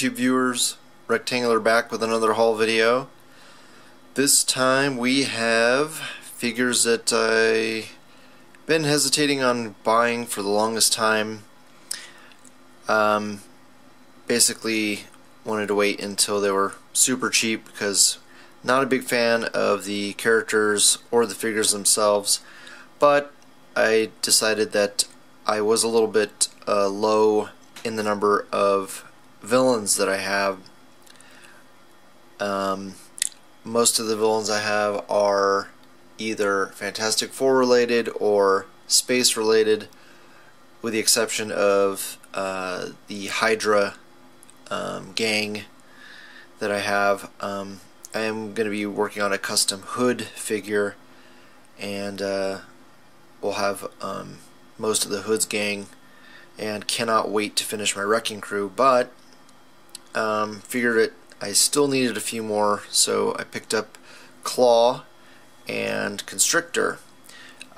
YouTube viewers, Rectangular back with another haul video. This time we have figures that I've been hesitating on buying for the longest time. Basically wanted to wait until they were super cheap because not a big fan of the characters or the figures themselves, but I decided that I was a little bit low in the number of villains that I have. Most of the villains I have are either Fantastic Four related or space related, with the exception of the Hydra gang that I have. I am going to be working on a custom Hood figure, and we'll have most of the Hood's gang, and cannot wait to finish my Wrecking Crew, but figured it I still needed a few more, so I picked up Claw and Constrictor.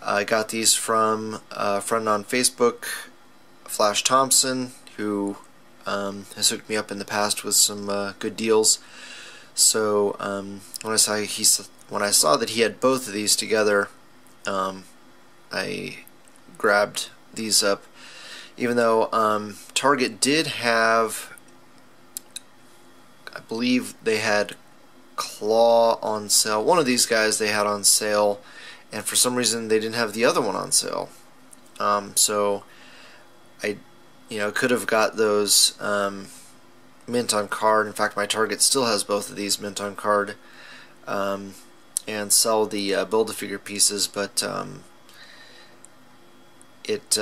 I got these from a friend on Facebook, Flash Thompson, who has hooked me up in the past with some good deals. So when I saw that he had both of these together, I grabbed these up. Even though Target did have, I believe they had Claw on sale. One of these guys they had on sale, and for some reason they didn't have the other one on sale. So I, could have got those mint on card. In fact, my Target still has both of these mint on card, and sell the Build-A-Figure pieces, but it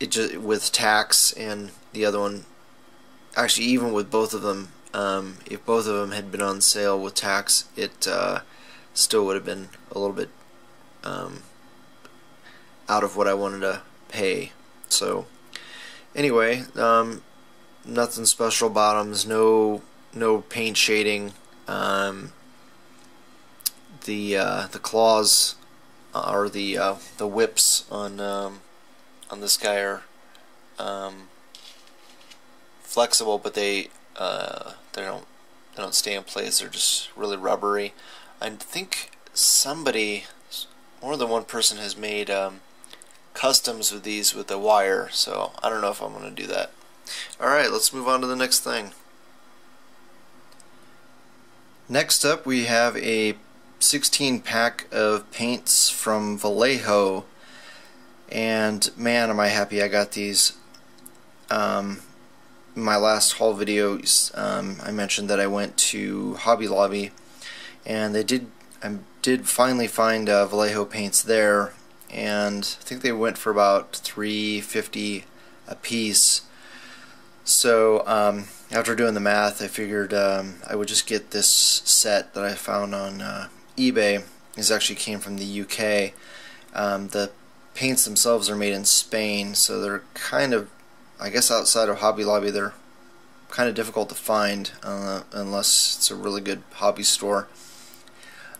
just, with tax and the other one, actually even with both of them, if both of them had been on sale with tax, it still would have been a little bit out of what I wanted to pay. So anyway, nothing special bottoms, no paint shading. The claws or the whips on this guy are flexible, but they don't stay in place. They're just really rubbery. I think more than one person has made customs with these with the wire, so I don't know if I'm going to do that. Alright, let's move on to the next thing. Next up we have a 16 pack of paints from Vallejo, and man, am I happy I got these. In my last haul video, I mentioned that I went to Hobby Lobby, and I did finally find Vallejo paints there, and I think they went for about $3.50 a piece. So after doing the math, I figured I would just get this set that I found on eBay. This actually came from the UK. The paints themselves are made in Spain, so they're kind of, I guess outside of Hobby Lobby, they're kind of difficult to find unless it's a really good hobby store.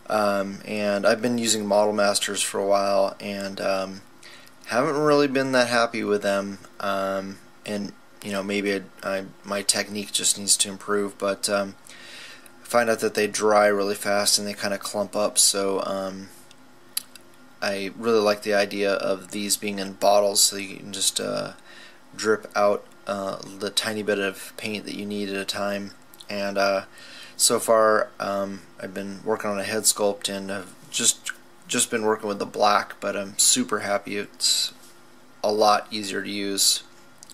And I've been using Model Masters for a while, and haven't really been that happy with them. And maybe my technique just needs to improve, but I find out that they dry really fast and they kind of clump up. So I really like the idea of these being in bottles, so you can just drip out the tiny bit of paint that you need at a time. And so far I've been working on a head sculpt, and I've just been working with the black, but I'm super happy. It's a lot easier to use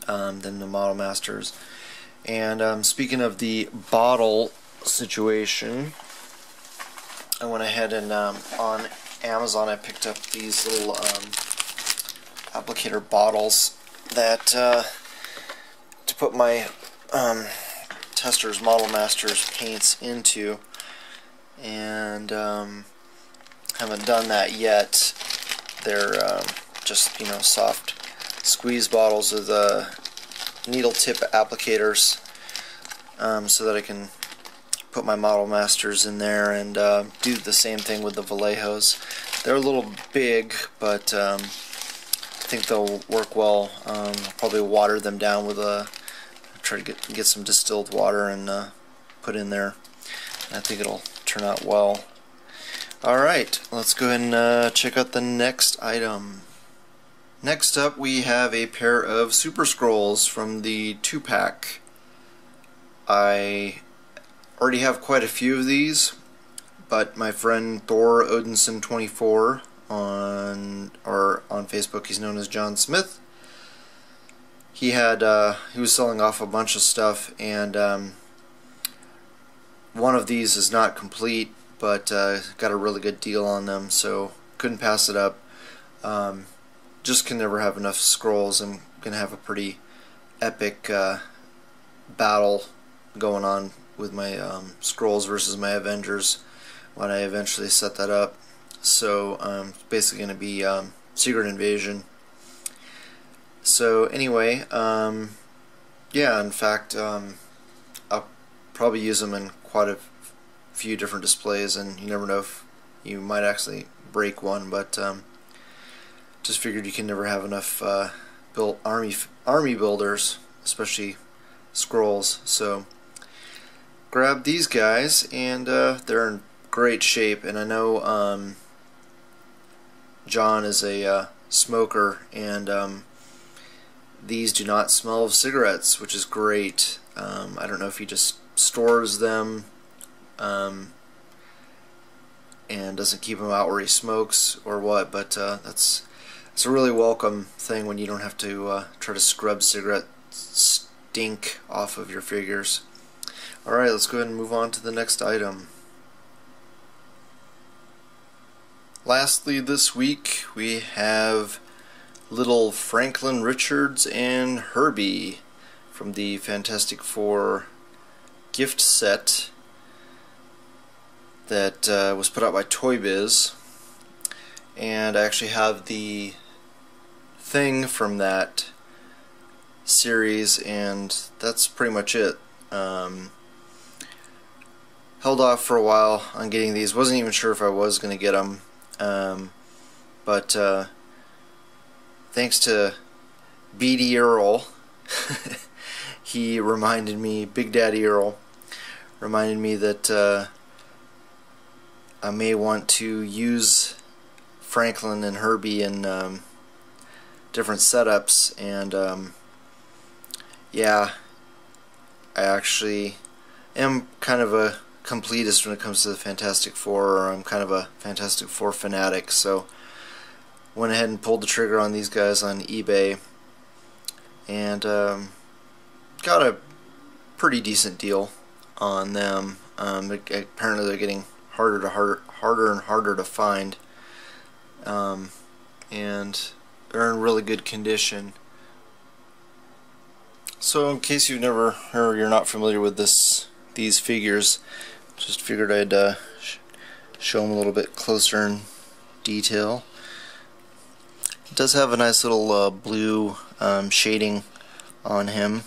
than the Model Masters. And speaking of the bottle situation, I went ahead and on Amazon I picked up these little applicator bottles that to put my Testors Model Masters paints into, and haven't done that yet. They're just soft squeeze bottles with needle tip applicators, so that I can put my Model Masters in there and do the same thing with the Vallejos. They're a little big, but I think they'll work well. I'll probably water them down with a try to get some distilled water and put in there. I think it'll turn out well. Alright, let's go ahead and check out the next item. Next up we have a pair of Super Scrolls from the 2-pack. I already have quite a few of these, but my friend Thor Odinson 24 on Facebook, he's known as John Smith. He was selling off a bunch of stuff, and one of these is not complete, but got a really good deal on them, so couldn't pass it up. Just can never have enough scrolls. I'm gonna have a pretty epic battle going on with my scrolls versus my Avengers when I eventually set that up. So it's basically going to be Secret Invasion. So anyway, yeah, in fact, I'll probably use them in quite a few different displays, and you never know if you might actually break one, but just figured you can never have enough army builders, especially scrolls. So grab these guys, and they're in great shape. And I know John is a smoker, and these do not smell of cigarettes, which is great. I don't know if he just stores them and doesn't keep them out where he smokes or what, but it's a really welcome thing when you don't have to try to scrub cigarette stink off of your figures. Alright, let's go ahead and move on to the next item. Lastly this week we have little Franklin, Richards, and Herbie from the Fantastic Four gift set that was put out by Toy Biz, and I actually have the thing from that series, and that's pretty much it. Held off for a while on getting these. Wasn't even sure if I was going to get them, but thanks to Daddy Earl, he reminded me, Big Daddy Earl, reminded me that I may want to use Franklin and Herbie in different setups, and yeah, I actually am kind of a completist when it comes to the Fantastic Four, or I'm kind of a Fantastic Four fanatic, so went ahead and pulled the trigger on these guys on eBay, and got a pretty decent deal on them. Apparently they're getting harder and harder to find, and they're in really good condition. So in case you've never or you're not familiar with these figures, just figured I'd show them a little bit closer in detail. It does have a nice little blue shading on him,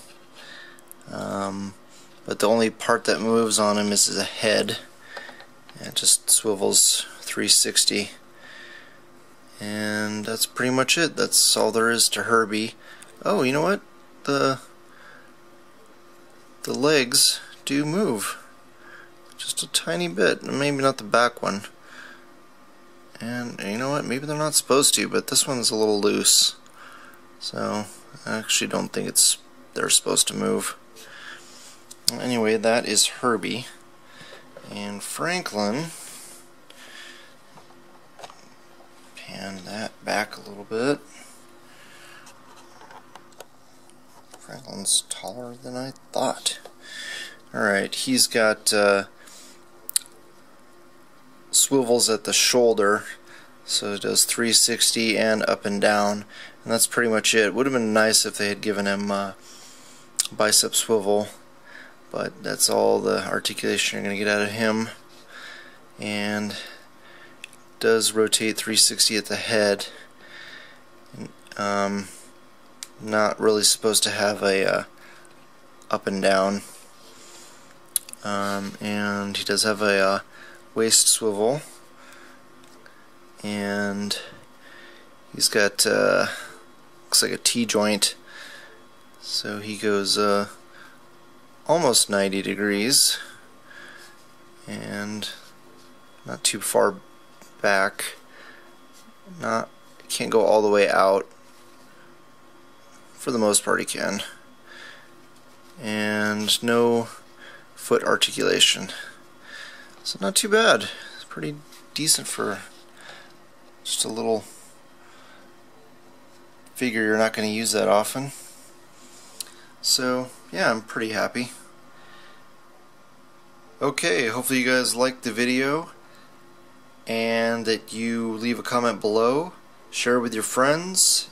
but the only part that moves on him is the head. It just swivels 360, and that's pretty much it. That's all there is to Herbie. Oh, you know what? The legs do move just a tiny bit, maybe not the back one, and you know what, maybe they're not supposed to, but this one's a little loose, so I actually don't think they're supposed to move. Anyway, that is Herbie. And Franklin, pan that back a little bit. Franklin's taller than I thought. Alright, he's got swivels at the shoulder, so it does 360 and up and down, and that's pretty much it. Would have been nice if they had given him bicep swivel, but that's all the articulation you're going to get out of him. And does rotate 360 at the head. Not really supposed to have a up and down. And he does have a waist swivel, and he's got looks like a T-joint, so he goes almost 90 degrees and not too far back. Can't go all the way out. For the most part, he can. And no foot articulation. So not too bad. It's pretty decent for just a little figure you're not going to use that often. So yeah, I'm pretty happy. Okay, hopefully you guys liked the video and that you leave a comment below, share it with your friends,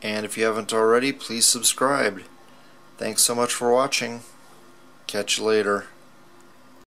and if you haven't already, please subscribe. Thanks so much for watching. Catch you later.